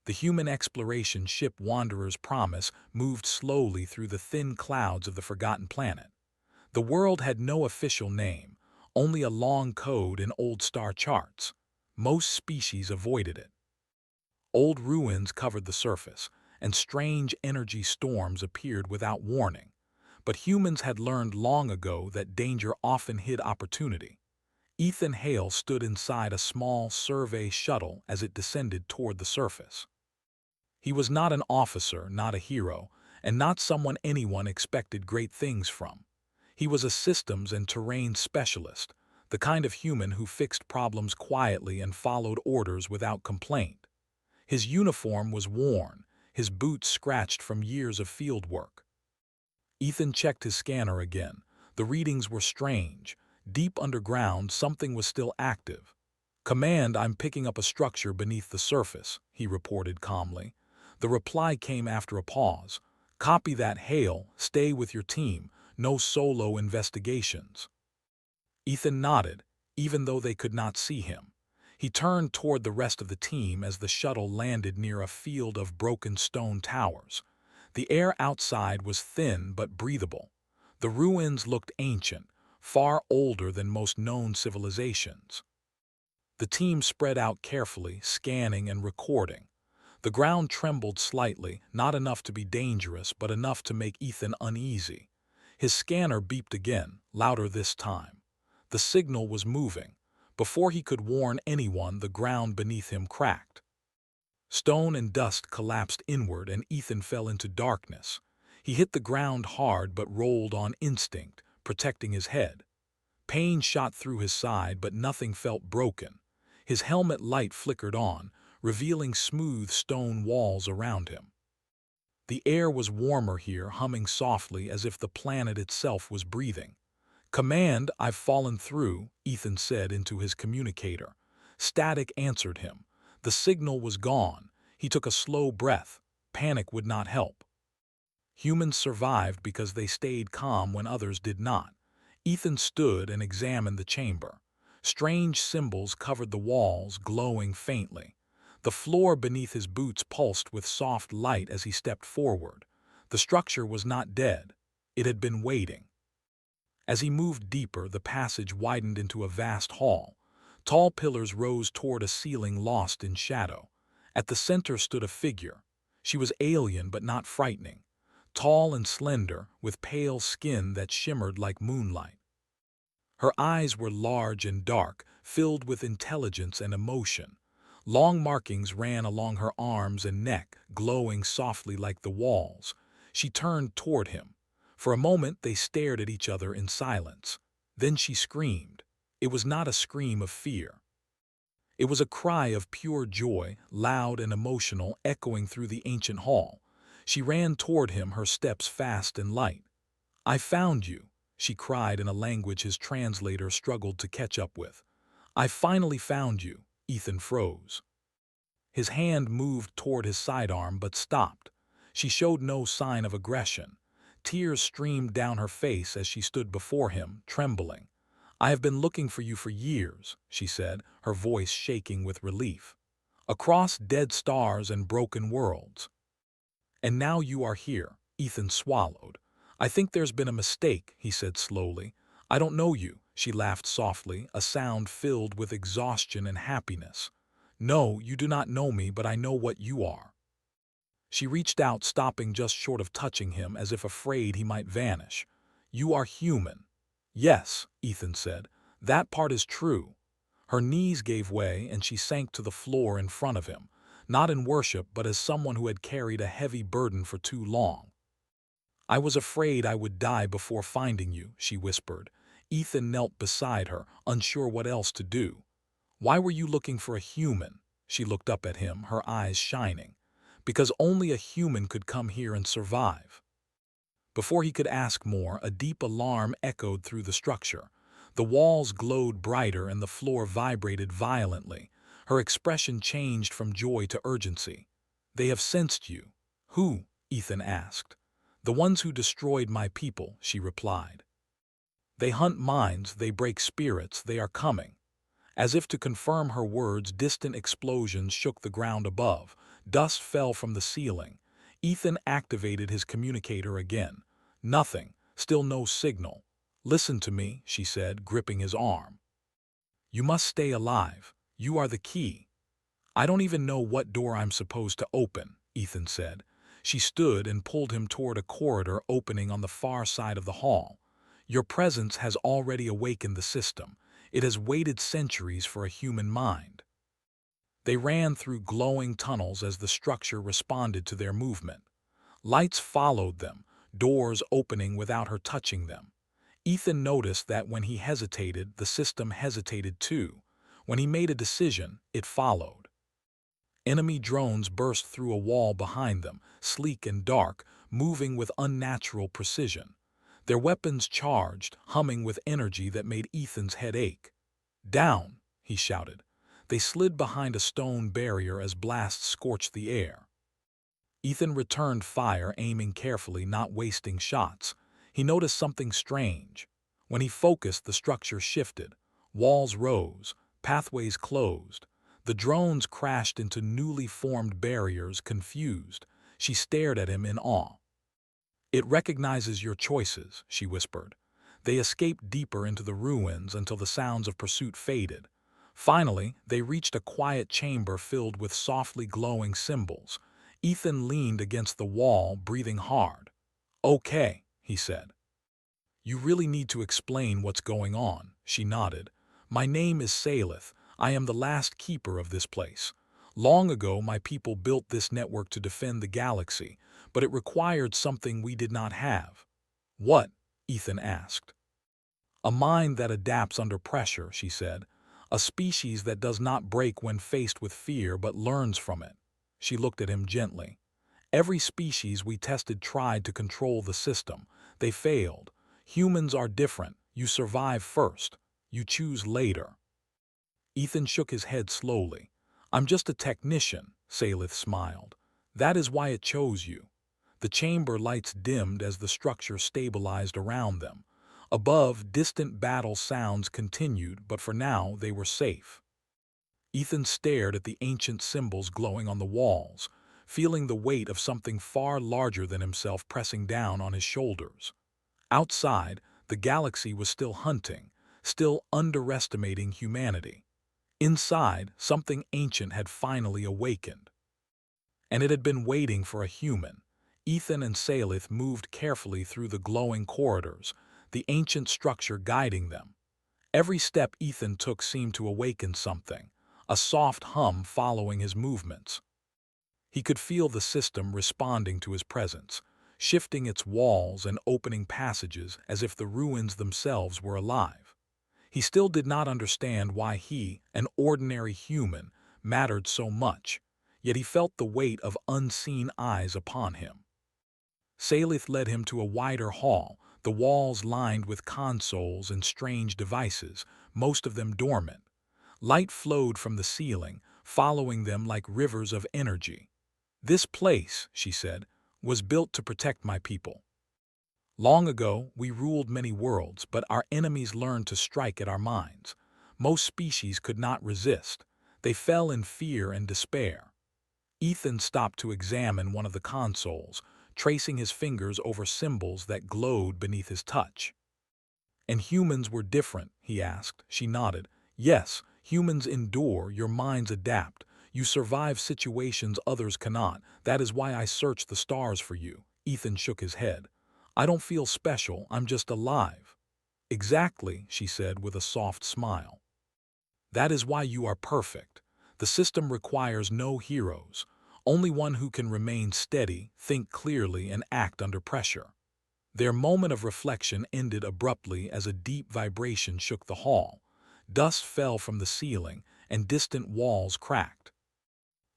The human exploration ship Wanderer's Promise moved slowly through the thin clouds of the forgotten planet. The world had no official name, only a long code in old star charts. Most species avoided it. Old ruins covered the surface, and strange energy storms appeared without warning. But humans had learned long ago that danger often hid opportunity. Ethan Hale stood inside a small survey shuttle as it descended toward the surface. He was not an officer, not a hero, and not someone anyone expected great things from. He was a systems and terrain specialist, the kind of human who fixed problems quietly and followed orders without complaint. His uniform was worn, his boots scratched from years of field work. Ethan checked his scanner again. The readings were strange. Deep underground, something was still active. "Command, I'm picking up a structure beneath the surface," he reported calmly. The reply came after a pause. "Copy that, Hale. Stay with your team. No solo investigations." Ethan nodded, even though they could not see him. He turned toward the rest of the team as the shuttle landed near a field of broken stone towers. The air outside was thin but breathable. The ruins looked ancient, far older than most known civilizations. The team spread out carefully, scanning and recording. The ground trembled slightly, not enough to be dangerous, but enough to make Ethan uneasy. His scanner beeped again, louder this time. The signal was moving. Before he could warn anyone, the ground beneath him cracked. Stone and dust collapsed inward and Ethan fell into darkness. He hit the ground hard but rolled on instinct, protecting his head. Pain shot through his side, but nothing felt broken. His helmet light flickered on, revealing smooth stone walls around him. The air was warmer here, humming softly as if the planet itself was breathing. "Command, I've fallen through," Ethan said into his communicator. Static answered him. The signal was gone. He took a slow breath. Panic would not help. Humans survived because they stayed calm when others did not. Ethan stood and examined the chamber. Strange symbols covered the walls, glowing faintly. The floor beneath his boots pulsed with soft light as he stepped forward. The structure was not dead. It had been waiting. As he moved deeper, the passage widened into a vast hall. Tall pillars rose toward a ceiling lost in shadow. At the center stood a figure. She was alien but not frightening. Tall and slender, with pale skin that shimmered like moonlight. Her eyes were large and dark, filled with intelligence and emotion. Long markings ran along her arms and neck, glowing softly like the walls. She turned toward him. For a moment they stared at each other in silence. Then she screamed. It was not a scream of fear. It was a cry of pure joy, loud and emotional, echoing through the ancient hall. She ran toward him, her steps fast and light. "I found you," she cried in a language his translator struggled to catch up with. "I finally found you." Ethan froze. His hand moved toward his sidearm but stopped. She showed no sign of aggression. Tears streamed down her face as she stood before him, trembling. "I have been looking for you for years," she said, her voice shaking with relief. "Across dead stars and broken worlds. And now you are here." Ethan swallowed. "I think there's been a mistake," he said slowly. "I don't know you," she laughed softly, a sound filled with exhaustion and happiness. "No, you do not know me, but I know what you are." She reached out, stopping just short of touching him, as if afraid he might vanish. "You are human." "Yes," Ethan said. "That part is true." Her knees gave way and she sank to the floor in front of him, not in worship but as someone who had carried a heavy burden for too long. "I was afraid I would die before finding you," she whispered. Ethan knelt beside her, unsure what else to do. "Why were you looking for a human?" She looked up at him, her eyes shining. "Because only a human could come here and survive." Before he could ask more, a deep alarm echoed through the structure. The walls glowed brighter and the floor vibrated violently. Her expression changed from joy to urgency. "They have sensed you." "Who?" Ethan asked. "The ones who destroyed my people," she replied. "They hunt minds, they break spirits, they are coming." As if to confirm her words, distant explosions shook the ground above. Dust fell from the ceiling. Ethan activated his communicator again. Nothing, still no signal. "Listen to me," she said, gripping his arm. "You must stay alive. You are the key." "I don't even know what door I'm supposed to open," Ethan said. She stood and pulled him toward a corridor opening on the far side of the hall. "Your presence has already awakened the system. It has waited centuries for a human mind." They ran through glowing tunnels as the structure responded to their movement. Lights followed them, doors opening without her touching them. Ethan noticed that when he hesitated, the system hesitated too. When he made a decision, it followed. Enemy drones burst through a wall behind them, sleek and dark, moving with unnatural precision. Their weapons charged, humming with energy that made Ethan's head ache. "Down!" he shouted. They slid behind a stone barrier as blasts scorched the air. Ethan returned fire, aiming carefully, not wasting shots. He noticed something strange. When he focused, the structure shifted. Walls rose, pathways closed. The drones crashed into newly formed barriers, confused. She stared at him in awe. "It recognizes your choices," she whispered. They escaped deeper into the ruins until the sounds of pursuit faded. Finally, they reached a quiet chamber filled with softly glowing symbols. Ethan leaned against the wall, breathing hard. "Okay," he said. "You really need to explain what's going on," she nodded. "My name is Salith. I am the last keeper of this place. Long ago, my people built this network to defend the galaxy, but it required something we did not have." "What?" Ethan asked. "A mind that adapts under pressure," she said. "A species that does not break when faced with fear but learns from it." She looked at him gently. "Every species we tested tried to control the system. They failed. Humans are different. You survive first. You choose later." Ethan shook his head slowly. "I'm just a technician," Salith smiled. "That is why it chose you." The chamber lights dimmed as the structure stabilized around them. Above, distant battle sounds continued, but for now they were safe. Ethan stared at the ancient symbols glowing on the walls, feeling the weight of something far larger than himself pressing down on his shoulders. Outside, the galaxy was still hunting, still underestimating humanity. Inside, something ancient had finally awakened. And it had been waiting for a human. Ethan and Salith moved carefully through the glowing corridors, the ancient structure guiding them. Every step Ethan took seemed to awaken something, a soft hum following his movements. He could feel the system responding to his presence, shifting its walls and opening passages as if the ruins themselves were alive. He still did not understand why he, an ordinary human, mattered so much, yet he felt the weight of unseen eyes upon him. Salith led him to a wider hall, the walls lined with consoles and strange devices, most of them dormant. Light flowed from the ceiling, following them like rivers of energy. "This place," she said, "was built to protect my people. Long ago, we ruled many worlds, but our enemies learned to strike at our minds. Most species could not resist. They fell in fear and despair." Ethan stopped to examine one of the consoles, tracing his fingers over symbols that glowed beneath his touch. "And humans were different?" he asked. She nodded. "Yes, humans endure, your minds adapt. You survive situations others cannot. That is why I searched the stars for you." Ethan shook his head. "I don't feel special, I'm just alive." "Exactly," she said with a soft smile. "That is why you are perfect. The system requires no heroes, only one who can remain steady, think clearly, and act under pressure." Their moment of reflection ended abruptly as a deep vibration shook the hall. Dust fell from the ceiling, and distant walls cracked.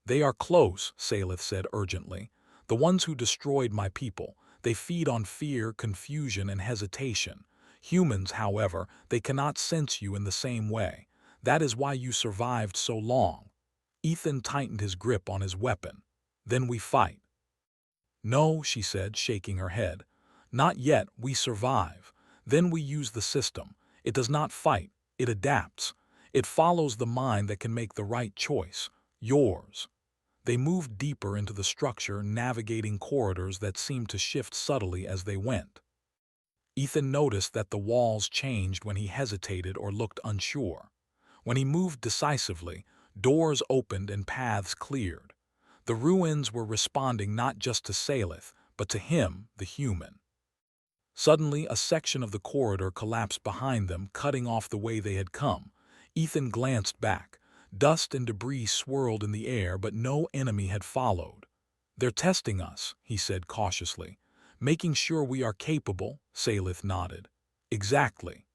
"They are close," Salith said urgently. "The ones who destroyed my people. They feed on fear, confusion, and hesitation. Humans, however, they cannot sense you in the same way. That is why you survived so long." Ethan tightened his grip on his weapon. "Then we fight." "No," she said, shaking her head. "Not yet, we survive. Then we use the system. It does not fight, it adapts. It follows the mind that can make the right choice. Yours." They moved deeper into the structure, navigating corridors that seemed to shift subtly as they went. Ethan noticed that the walls changed when he hesitated or looked unsure. When he moved decisively, doors opened and paths cleared. The ruins were responding not just to Salith, but to him, the human. Suddenly, a section of the corridor collapsed behind them, cutting off the way they had come. Ethan glanced back. Dust and debris swirled in the air, but no enemy had followed. "They're testing us," he said cautiously. "Making sure we are capable," Salith nodded. "Exactly.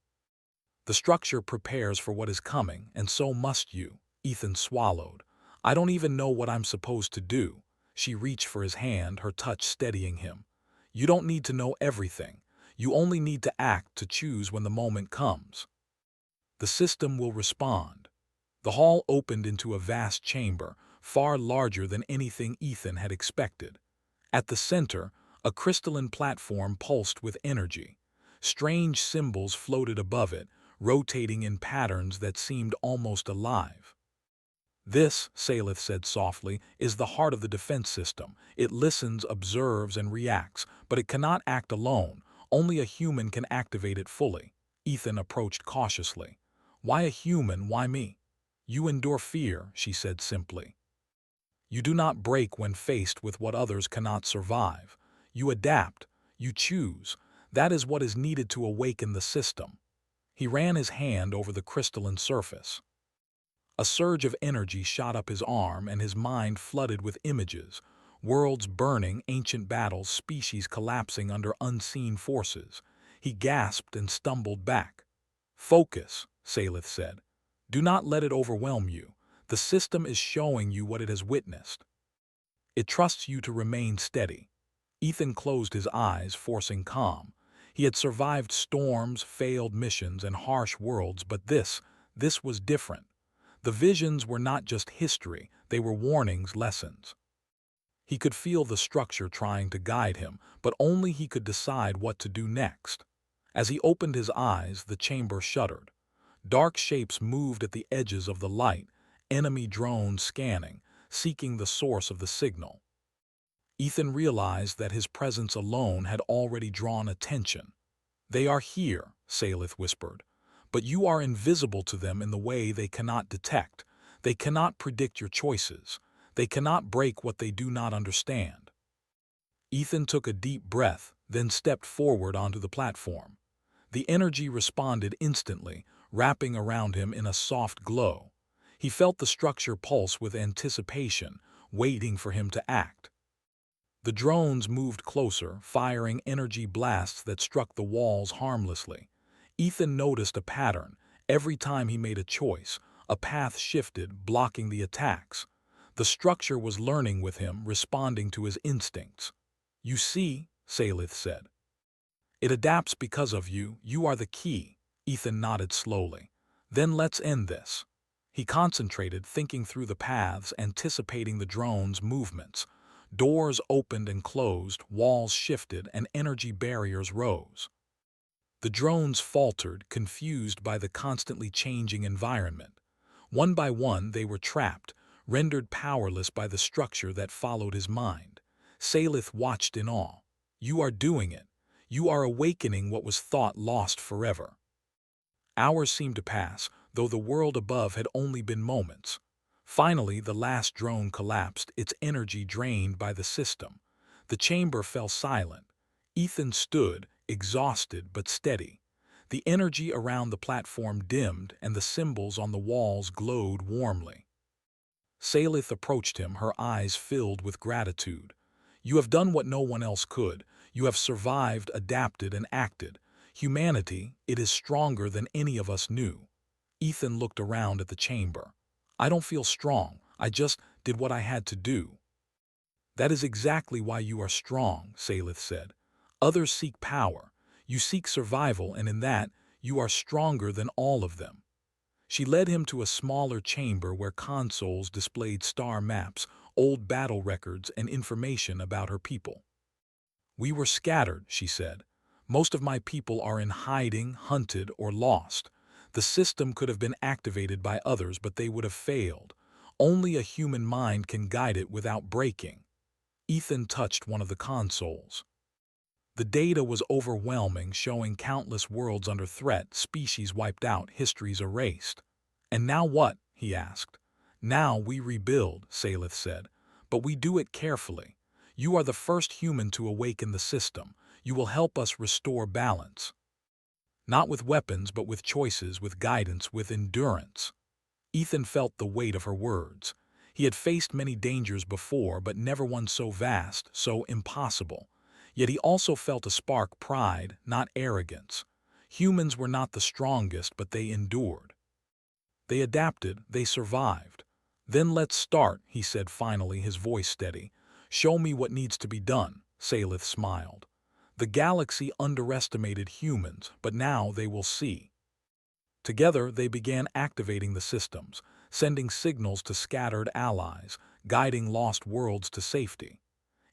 The structure prepares for what is coming, and so must you." Ethan swallowed. "I don't even know what I'm supposed to do." She reached for his hand, her touch steadying him. "You don't need to know everything. You only need to act, to choose when the moment comes. The system will respond." The hall opened into a vast chamber, far larger than anything Ethan had expected. At the center, a crystalline platform pulsed with energy. Strange symbols floated above it, rotating in patterns that seemed almost alive. "This," Salith said softly, "is the heart of the defense system. It listens, observes, and reacts, but it cannot act alone. Only a human can activate it fully." Ethan approached cautiously. "Why a human? Why me?" "You endure fear," she said simply. "You do not break when faced with what others cannot survive. You adapt. You choose. That is what is needed to awaken the system." He ran his hand over the crystalline surface. A surge of energy shot up his arm, and his mind flooded with images. Worlds burning, ancient battles, species collapsing under unseen forces. He gasped and stumbled back. "Focus," Salith said. "Do not let it overwhelm you. The system is showing you what it has witnessed. It trusts you to remain steady." Ethan closed his eyes, forcing calm. He had survived storms, failed missions, and harsh worlds, but this was different. The visions were not just history, they were warnings, lessons. He could feel the structure trying to guide him, but only he could decide what to do next. As he opened his eyes, the chamber shuddered. Dark shapes moved at the edges of the light, enemy drones scanning, seeking the source of the signal. Ethan realized that his presence alone had already drawn attention. "They are here," Salith whispered, "but you are invisible to them in the way they cannot detect. They cannot predict your choices. They cannot break what they do not understand." Ethan took a deep breath, then stepped forward onto the platform. The energy responded instantly, wrapping around him in a soft glow. He felt the structure pulse with anticipation, waiting for him to act. The drones moved closer, firing energy blasts that struck the walls harmlessly. Ethan noticed a pattern. Every time he made a choice, a path shifted, blocking the attacks. The structure was learning with him, responding to his instincts. "You see," Salith said. "It adapts because of you. You are the key." Ethan nodded slowly. "Then let's end this." He concentrated, thinking through the paths, anticipating the drone's movements. Doors opened and closed, walls shifted, and energy barriers rose. The drones faltered, confused by the constantly changing environment. One by one, they were trapped, rendered powerless by the structure that followed his mind. Salith watched in awe. "You are doing it. You are awakening what was thought lost forever." Hours seemed to pass, though the world above had only been moments. Finally, the last drone collapsed, its energy drained by the system. The chamber fell silent. Ethan stood, exhausted but steady. The energy around the platform dimmed, and the symbols on the walls glowed warmly. Salith approached him, her eyes filled with gratitude. "You have done what no one else could. You have survived, adapted, and acted. Humanity, it is stronger than any of us knew." Ethan looked around at the chamber. "I don't feel strong. I just did what I had to do." "That is exactly why you are strong," Salith said. "Others seek power. You seek survival, and in that, you are stronger than all of them." She led him to a smaller chamber where consoles displayed star maps, old battle records, and information about her people. "We were scattered," she said. "Most of my people are in hiding, hunted, or lost. The system could have been activated by others, but they would have failed. Only a human mind can guide it without breaking. Ethan touched one of the consoles. The data was overwhelming, showing countless worlds under threat, species wiped out, histories erased. "And now what?" he asked. "Now we rebuild," Salith said, "but we do it carefully. You are the first human to awaken the system. You will help us restore balance. Not with weapons, but with choices, with guidance, with endurance." Ethan felt the weight of her words. He had faced many dangers before, but never one so vast, so impossible. Yet he also felt a spark, pride, not arrogance. Humans were not the strongest, but they endured. They adapted, they survived. "Then let's start," he said finally, his voice steady. "Show me what needs to be done." Salith smiled. "The galaxy underestimated humans, but now they will see." Together, they began activating the systems, sending signals to scattered allies, guiding lost worlds to safety.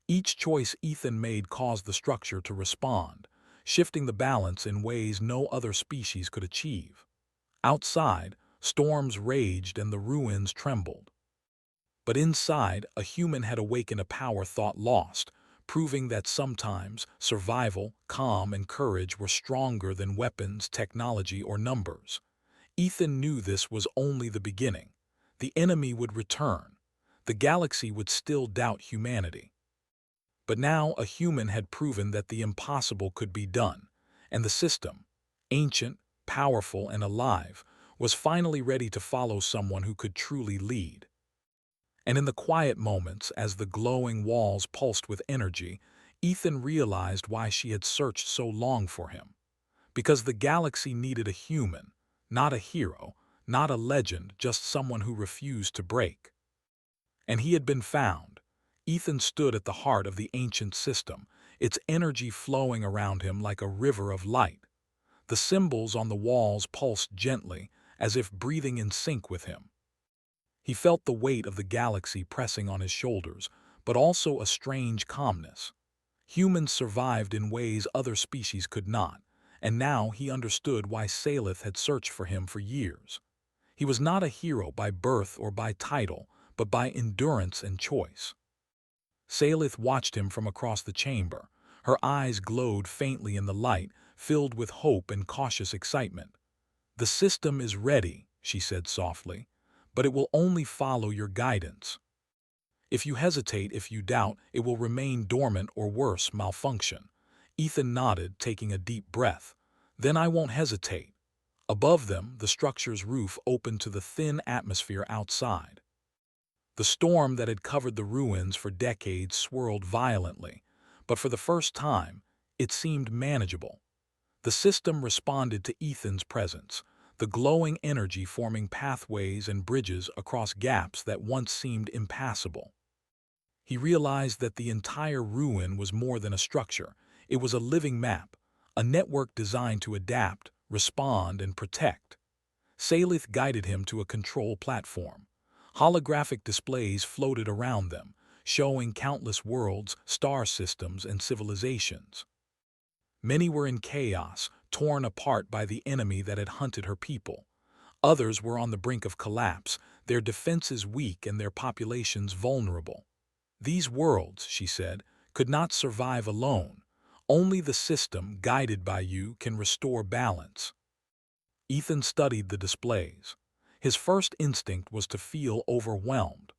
Each choice Ethan made caused the structure to respond, shifting the balance in ways no other species could achieve. Outside, storms raged and the ruins trembled. But inside, a human had awakened a power thought lost, proving that sometimes survival, calm, and courage were stronger than weapons, technology, or numbers. Ethan knew this was only the beginning. The enemy would return. The galaxy would still doubt humanity. But now a human had proven that the impossible could be done, and the system, ancient, powerful, and alive, was finally ready to follow someone who could truly lead. And in the quiet moments, as the glowing walls pulsed with energy, Ethan realized why she had searched so long for him. Because the galaxy needed a human, not a hero, not a legend, just someone who refused to break. And he had been found. Ethan stood at the heart of the ancient system, its energy flowing around him like a river of light. The symbols on the walls pulsed gently, as if breathing in sync with him. He felt the weight of the galaxy pressing on his shoulders, but also a strange calmness. Humans survived in ways other species could not, and now he understood why Salith had searched for him for years. He was not a hero by birth or by title, but by endurance and choice. Salith watched him from across the chamber. Her eyes glowed faintly in the light, filled with hope and cautious excitement. "The system is ready," she said softly, "but it will only follow your guidance. If you hesitate, if you doubt, it will remain dormant or worse, malfunction." Ethan nodded, taking a deep breath. "Then I won't hesitate." Above them, the structure's roof opened to the thin atmosphere outside. The storm that had covered the ruins for decades swirled violently, but for the first time, it seemed manageable. The system responded to Ethan's presence, the glowing energy forming pathways and bridges across gaps that once seemed impassable. He realized that the entire ruin was more than a structure. It was a living map, a network designed to adapt, respond, and protect. Salith guided him to a control platform. Holographic displays floated around them, showing countless worlds, star systems, and civilizations. Many were in chaos, torn apart by the enemy that had hunted her people. Others were on the brink of collapse, their defenses weak and their populations vulnerable. "These worlds," she said, "could not survive alone. Only the system, guided by you, can restore balance." Ethan studied the displays. His first instinct was to feel overwhelmed.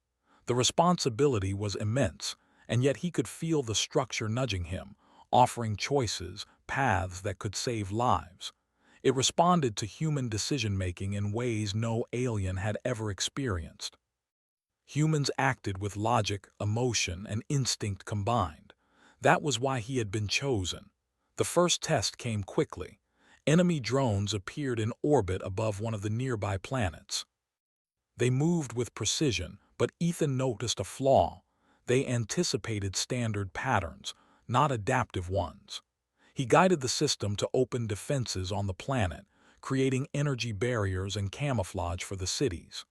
The responsibility was immense, and yet he could feel the structure nudging him, offering choices, paths that could save lives. It responded to human decision-making in ways no alien had ever experienced. Humans acted with logic, emotion, and instinct combined. That was why he had been chosen. The first test came quickly. Enemy drones appeared in orbit above one of the nearby planets. They moved with precision, but Ethan noticed a flaw. They anticipated standard patterns, not adaptive ones. He guided the system to open defenses on the planet, creating energy barriers and camouflage for the cities.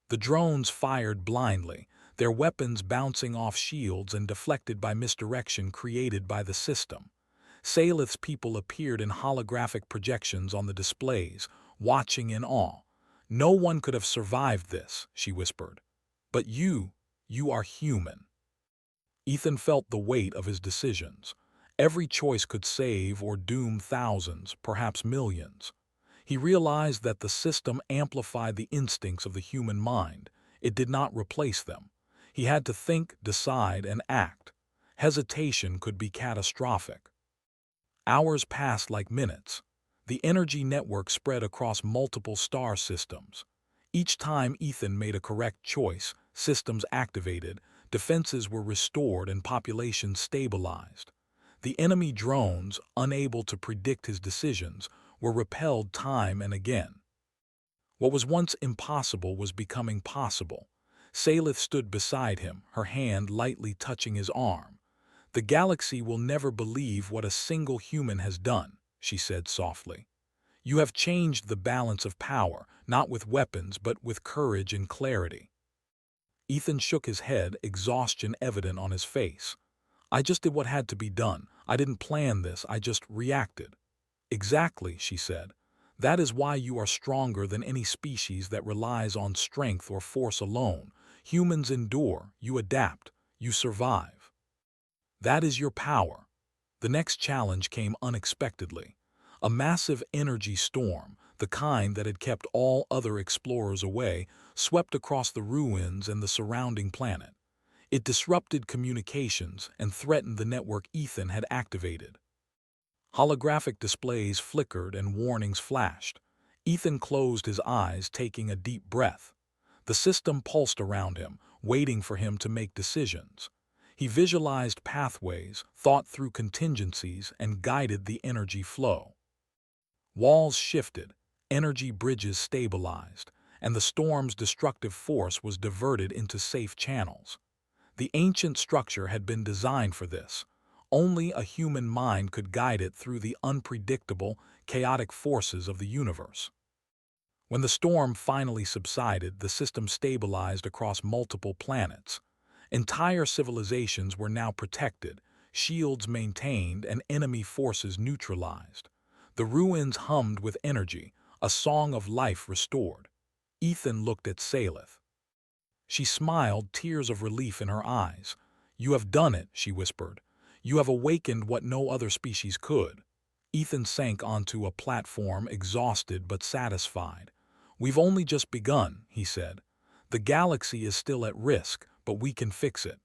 The drones fired blindly, their weapons bouncing off shields and deflected by misdirection created by the system. Salith's people appeared in holographic projections on the displays, watching in awe. "No one could have survived this," she whispered. But you are human. Ethan felt the weight of his decisions. Every choice could save or doom thousands, perhaps millions. He realized that the system amplified the instincts of the human mind. It did not replace them. He had to think, decide, and act. Hesitation could be catastrophic. Hours passed like minutes. The energy network spread across multiple star systems. Each time Ethan made a correct choice, systems activated, defenses were restored, and populations stabilized. The enemy drones, unable to predict his decisions, were repelled time and again. What was once impossible was becoming possible. Salith stood beside him, her hand lightly touching his arm. "The galaxy will never believe what a single human has done," she said softly. "You have changed the balance of power, not with weapons but with courage and clarity." Ethan shook his head, exhaustion evident on his face. "I just did what had to be done. I didn't plan this, I just reacted." "Exactly," she said. "That is why you are stronger than any species that relies on strength or force alone. Humans endure, you adapt, you survive. That is your power." The next challenge came unexpectedly. A massive energy storm, the kind that had kept all other explorers away, swept across the ruins and the surrounding planet. It disrupted communications and threatened the network Ethan had activated. Holographic displays flickered and warnings flashed. Ethan closed his eyes, taking a deep breath. The system pulsed around him, waiting for him to make decisions. He visualized pathways, thought through contingencies, and guided the energy flow. Walls shifted, energy bridges stabilized, and the storm's destructive force was diverted into safe channels. The ancient structure had been designed for this. Only a human mind could guide it through the unpredictable, chaotic forces of the universe. When the storm finally subsided, the system stabilized across multiple planets. Entire civilizations were now protected, shields maintained, and enemy forces neutralized. The ruins hummed with energy, a song of life restored. Ethan looked at Salith. She smiled, tears of relief in her eyes. "You have done it," she whispered. "You have awakened what no other species could." Ethan sank onto a platform, exhausted but satisfied. "We've only just begun," he said. "The galaxy is still at risk, but we can fix it."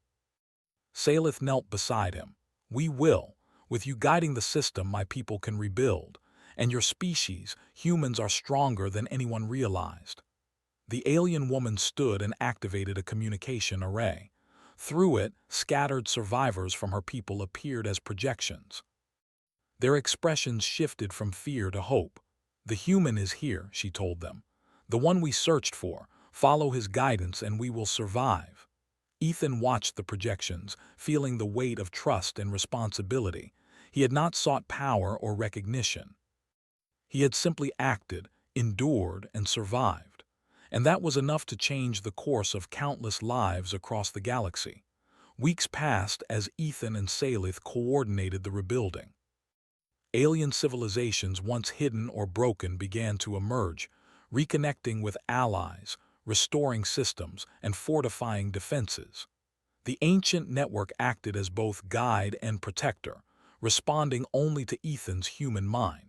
Salith knelt beside him. "We will. With you guiding the system, my people can rebuild. And your species, humans, are stronger than anyone realized." The alien woman stood and activated a communication array. Through it, scattered survivors from her people appeared as projections. Their expressions shifted from fear to hope. "The human is here," she told them. "The one we searched for. Follow his guidance and we will survive." Ethan watched the projections, feeling the weight of trust and responsibility. He had not sought power or recognition. He had simply acted, endured, and survived. And that was enough to change the course of countless lives across the galaxy. Weeks passed as Ethan and Salith coordinated the rebuilding. Alien civilizations once hidden or broken began to emerge, reconnecting with allies, restoring systems, and fortifying defenses. The ancient network acted as both guide and protector, responding only to Ethan's human mind.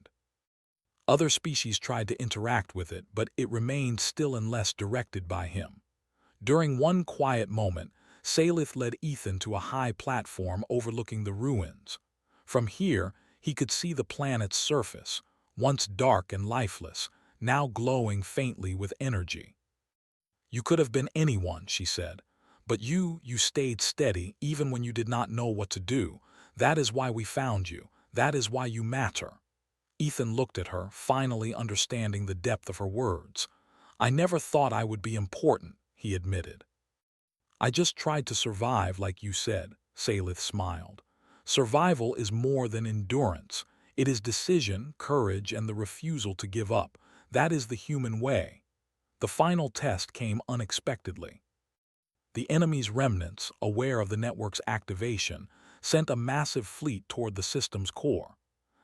Other species tried to interact with it, but it remained still unless directed by him. During one quiet moment, Salith led Ethan to a high platform overlooking the ruins. From here, he could see the planet's surface, once dark and lifeless, now glowing faintly with energy. "You could have been anyone," she said. "But you stayed steady even when you did not know what to do. That is why we found you. That is why you matter." Ethan looked at her, finally understanding the depth of her words. "I never thought I would be important," he admitted. "I just tried to survive like you said," Salith smiled. "Survival is more than endurance. It is decision, courage, and the refusal to give up. That is the human way." The final test came unexpectedly. The enemy's remnants, aware of the network's activation, sent a massive fleet toward the system's core.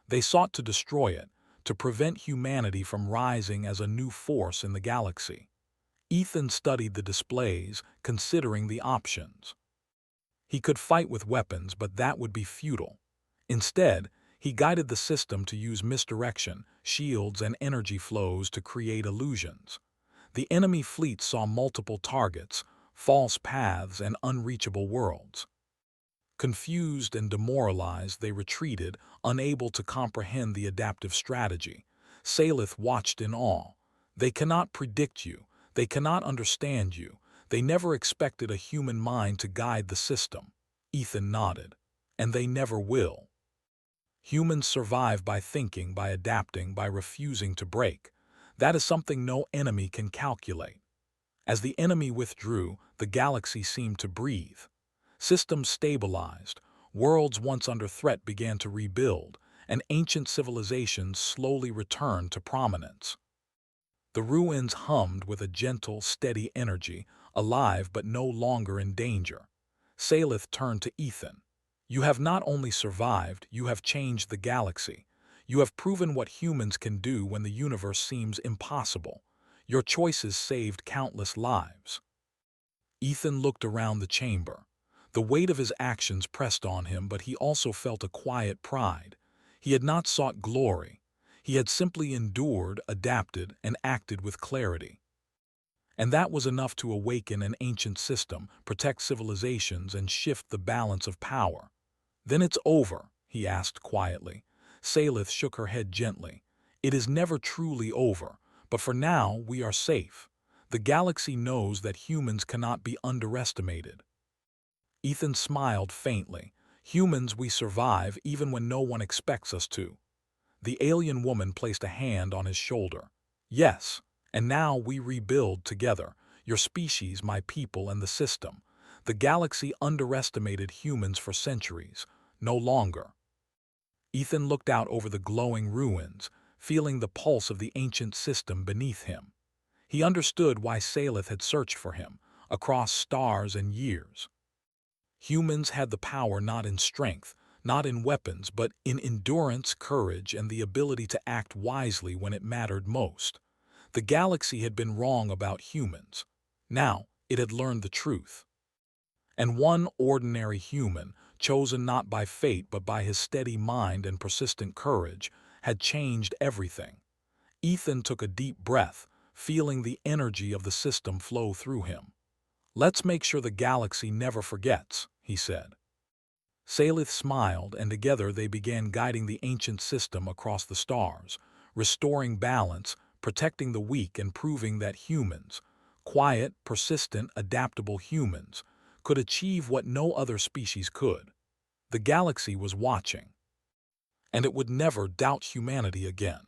They sought to destroy it, to prevent humanity from rising as a new force in the galaxy. Ethan studied the displays, considering the options. He could fight with weapons, but that would be futile. Instead, he guided the system to use misdirection, shields, and energy flows to create illusions. The enemy fleet saw multiple targets, false paths, and unreachable worlds. Confused and demoralized, they retreated, unable to comprehend the adaptive strategy. Salith watched in awe. They cannot predict you. They cannot understand you. They never expected a human mind to guide the system. Ethan nodded. And they never will. Humans survive by thinking, by adapting, by refusing to break. That is something no enemy can calculate. As the enemy withdrew, the galaxy seemed to breathe. Systems stabilized, worlds once under threat began to rebuild, and ancient civilizations slowly returned to prominence. The ruins hummed with a gentle, steady energy, alive but no longer in danger. Salith turned to Ethan. You have not only survived, you have changed the galaxy. You have proven what humans can do when the universe seems impossible. Your choices saved countless lives. Ethan looked around the chamber. The weight of his actions pressed on him, but he also felt a quiet pride. He had not sought glory. He had simply endured, adapted, and acted with clarity. And that was enough to awaken an ancient system, protect civilizations, and shift the balance of power. Then it's over, he asked quietly. Salith shook her head gently. It is never truly over, but for now we are safe. The galaxy knows that humans cannot be underestimated. Ethan smiled faintly. Humans, we survive even when no one expects us to. The alien woman placed a hand on his shoulder. Yes, and now we rebuild together. Your species, my people, and the system. The galaxy underestimated humans for centuries. No longer. Ethan looked out over the glowing ruins, feeling the pulse of the ancient system beneath him. He understood why Salith had searched for him, across stars and years. Humans had the power not in strength, not in weapons, but in endurance, courage, and the ability to act wisely when it mattered most. The galaxy had been wrong about humans. Now, it had learned the truth. And one ordinary human, chosen not by fate but by his steady mind and persistent courage, had changed everything. Ethan took a deep breath, feeling the energy of the system flow through him. Let's make sure the galaxy never forgets, he said. Salith smiled, and together they began guiding the ancient system across the stars, restoring balance, protecting the weak, and proving that humans, quiet, persistent, adaptable humans, could achieve what no other species could. The galaxy was watching, and it would never doubt humanity again.